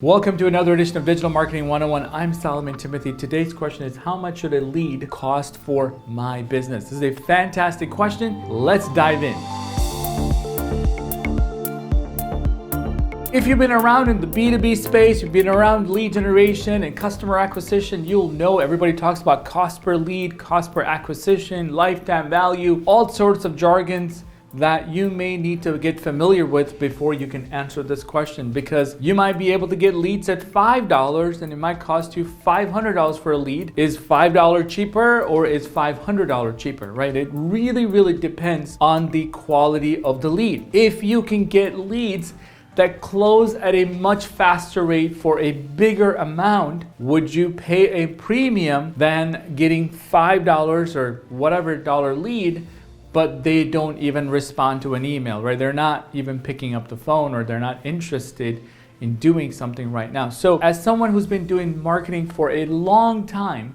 Welcome to another edition of Digital Marketing 101. I'm Solomon Timothy. Today's question is, how much should a lead cost for my business? This is a fantastic question. Let's dive in. If you've been around in the B2B space, you've been around lead generation and customer acquisition, you'll know everybody talks about cost per lead, cost per acquisition, lifetime value, all sorts of jargons that you may need to get familiar with before you can answer this question, because you might be able to get leads at $5 and it might cost you $500 for a lead. Is $5 cheaper or is $500 cheaper, right? It really depends on the quality of the lead. If you can get leads that close at a much faster rate for a bigger amount, would you pay a premium than getting $5 or whatever dollar lead, but they don't even respond to an email, right? They're not even picking up the phone, or they're not interested in doing something right now. So as someone who's been doing marketing for a long time,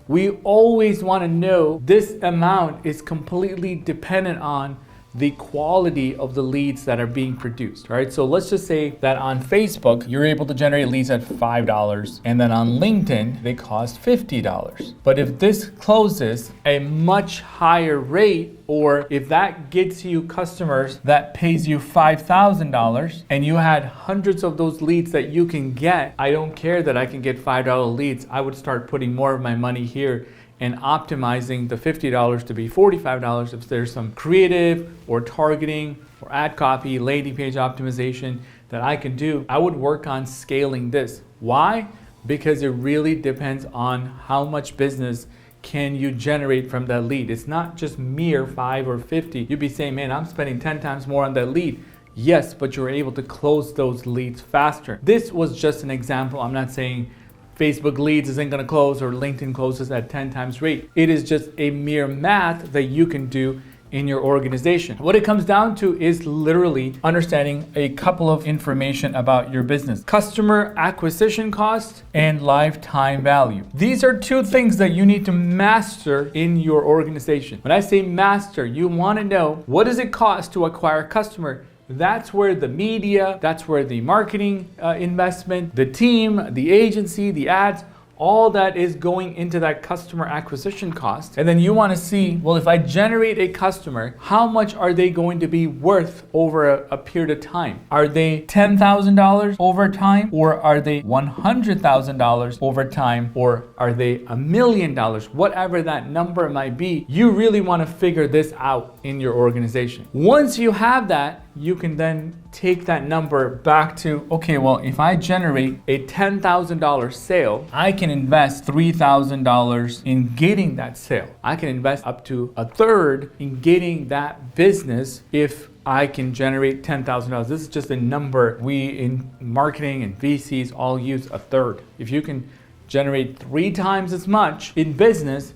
we always want to know this amount is completely dependent on the quality of the leads that are being produced, right? So let's just say that on Facebook, you're able to generate leads at $5, and then on LinkedIn, they cost $50. But if this closes a much higher rate, or if that gets you customers that pays you $5,000 and you had hundreds of those leads that you can get, I don't care that I can get $5 leads. I would start putting more of my money here and optimizing the $50 to be $45 if there's some creative or targeting or ad copy, landing page optimization that I can do. I would work on scaling this. Why? Because it really depends on how much business can you generate from that lead. It's not just mere 5 or 50. You'd be saying, man, I'm spending 10 times more on that lead. Yes, but you're able to close those leads faster. This was just an example. I'm not saying Facebook leads isn't going to close or LinkedIn closes at 10 times rate. It is just a mere math that you can do in your organization. What it comes down to is literally understanding a couple of information about your business: customer acquisition cost and lifetime value. These are two things that you need to master in your organization. When I say master, you want to know, what does it cost to acquire a customer? That's where the media, that's where the marketing investment, the team, the agency, the ads, all that is going into that customer acquisition cost. And then you want to see, well, if I generate a customer, how much are they going to be worth over a period of time? Are they $10,000 over time, or are they $100,000 over time, or are they $1 million? Whatever that number might be, you really want to figure this out in your organization. Once you have that, you can then take that number back to, okay, well, if I generate a $10,000 sale, I can invest $3,000 in getting that sale. I can invest up to a third in getting that business if I can generate $10,000. This is just a number we in marketing and VCs all use, a third. If you can generate 3 times as much in business,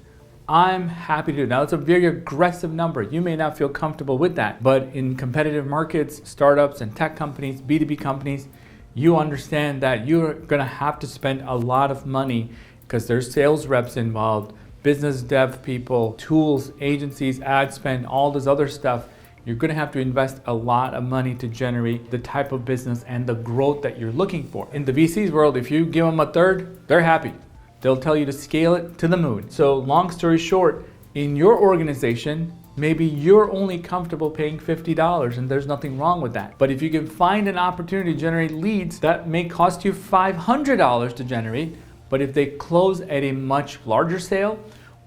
I'm happy to do it. Now, it's a very aggressive number. You may not feel comfortable with that, but in competitive markets, startups and tech companies, B2B companies, you understand that you're gonna have to spend a lot of money because there's sales reps involved, business dev people, tools, agencies, ad spend, all this other stuff. You're gonna have to invest a lot of money to generate the type of business and the growth that you're looking for. In the VC's world, if you give them a third, they're happy. They'll tell you to scale it to the moon. So long story short, in your organization, maybe you're only comfortable paying $50, and there's nothing wrong with that. But if you can find an opportunity to generate leads that may cost you $500 to generate, but if they close at a much larger sale,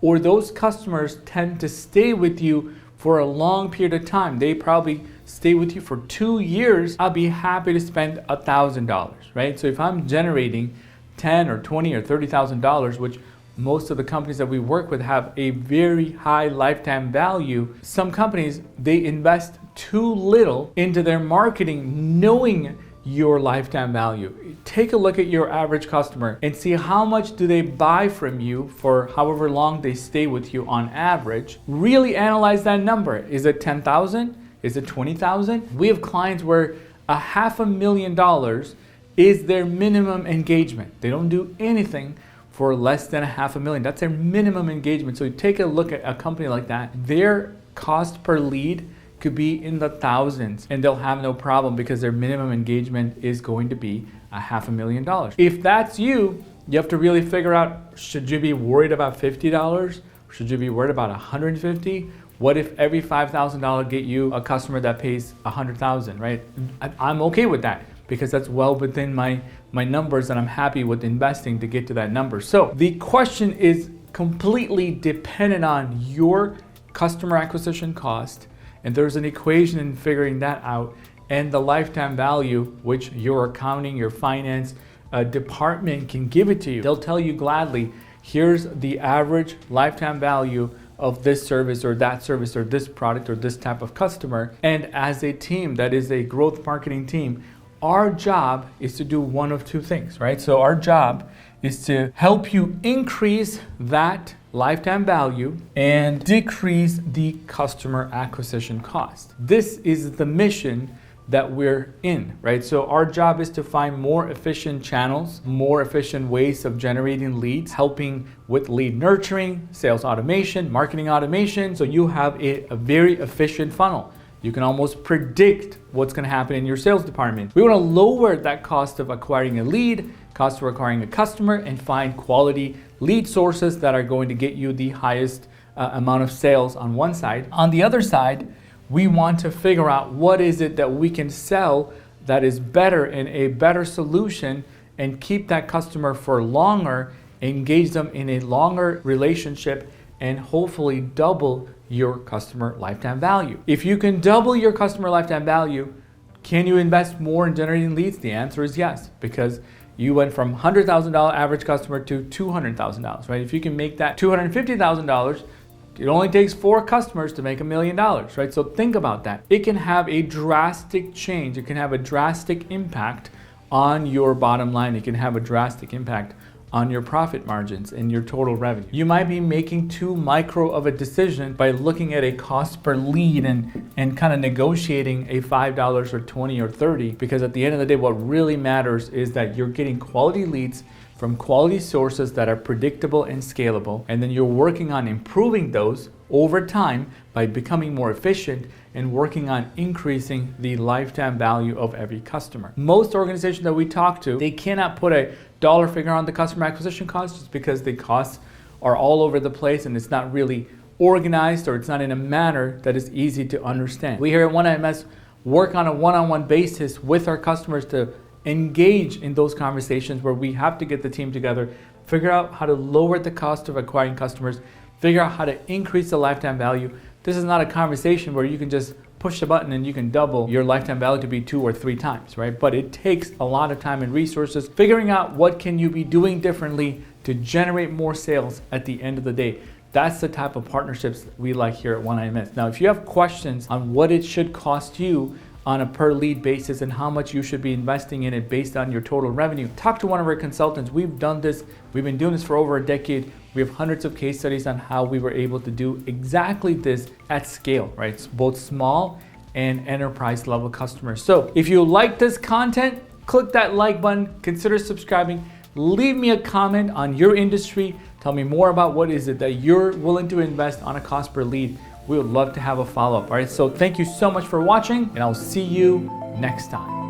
or those customers tend to stay with you for a long period of time, they probably stay with you for 2 years, I'll be happy to spend $1,000, right? So if I'm generating $10 or $20 or $30,000, which most of the companies that we work with have a very high lifetime value. Some companies, they invest too little into their marketing knowing your lifetime value. Take a look at your average customer and see how much do they buy from you for however long they stay with you on average. Really analyze that number. Is it 10,000? Is it 20,000? We have clients where $500,000 is their minimum engagement. They don't do anything for less than $500,000. That's their minimum engagement. So you take a look at a company like that, their cost per lead could be in the thousands, and they'll have no problem because their minimum engagement is going to be $500,000. If that's you, you have to really figure out, should you be worried about $50? Should you be worried about $150? What if every $5,000 get you a customer that pays $100,000, right? I'm okay with that because that's well within my numbers, and I'm happy with investing to get to that number. So the question is completely dependent on your customer acquisition cost, and there's an equation in figuring that out, and the lifetime value, which your accounting, your finance department can give it to you. They'll tell you gladly, here's the average lifetime value of this service or this product or this type of customer. And as a team that is a growth marketing team, our job is to do one of two things, right? So our job is to help you increase that lifetime value and decrease the customer acquisition cost. This is the mission that we're in, right? So our job is to find more efficient channels, more efficient ways of generating leads, helping with lead nurturing, sales automation, marketing automation. So you have a very efficient funnel. You can almost predict what's going to happen in your sales department. We want to lower that cost of acquiring a lead, cost of acquiring a customer, and find quality lead sources that are going to get you the highest amount of sales on one side. On the other side, we want to figure out what is it that we can sell that is better and a better solution, and keep that customer for longer, engage them in a longer relationship, and hopefully double your customer lifetime value. If you can double your customer lifetime value, can you invest more in generating leads? The answer is yes, because you went from $100,000 average customer to $200,000, right? If you can make that $250,000, it only takes 4 customers to make $1 million, right? So think about that. It can have a drastic change. It can have a drastic impact on your bottom line. It can have a drastic impact on your profit margins and your total revenue. You might be making too micro of a decision by looking at a cost per lead and kind of negotiating a $5 or 20 or 30, because at the end of the day, what really matters is that you're getting quality leads from quality sources that are predictable and scalable, and then you're working on improving those over time by becoming more efficient and working on increasing the lifetime value of every customer. Most organizations that we talk to, they cannot put a dollar figure on the customer acquisition cost just because the costs are all over the place and it's not really organized, or it's not in a manner that is easy to understand. We here at 1IMS work on a one-on-one basis with our customers to engage in those conversations where we have to get the team together, figure out how to lower the cost of acquiring customers, figure out how to increase the lifetime value. This is not a conversation where you can just push a button and you can double your lifetime value to be 2 or 3 times, right? But it takes a lot of time and resources figuring out what can you be doing differently to generate more sales at the end of the day. That's the type of partnerships we like here at 1IMS. Now, if you have questions on what it should cost you on a per lead basis and how much you should be investing in it based on your total revenue, talk to one of our consultants. We've done this. We've been doing this for over a decade. We have hundreds of case studies on how we were able to do exactly this at scale, right? It's both small and enterprise level customers. So if you like this content, click that like button, consider subscribing, leave me a comment on your industry. Tell me more about what is it that you're willing to invest on a cost per lead. We would love to have a follow-up. All right, so thank you so much for watching, and I'll see you next time.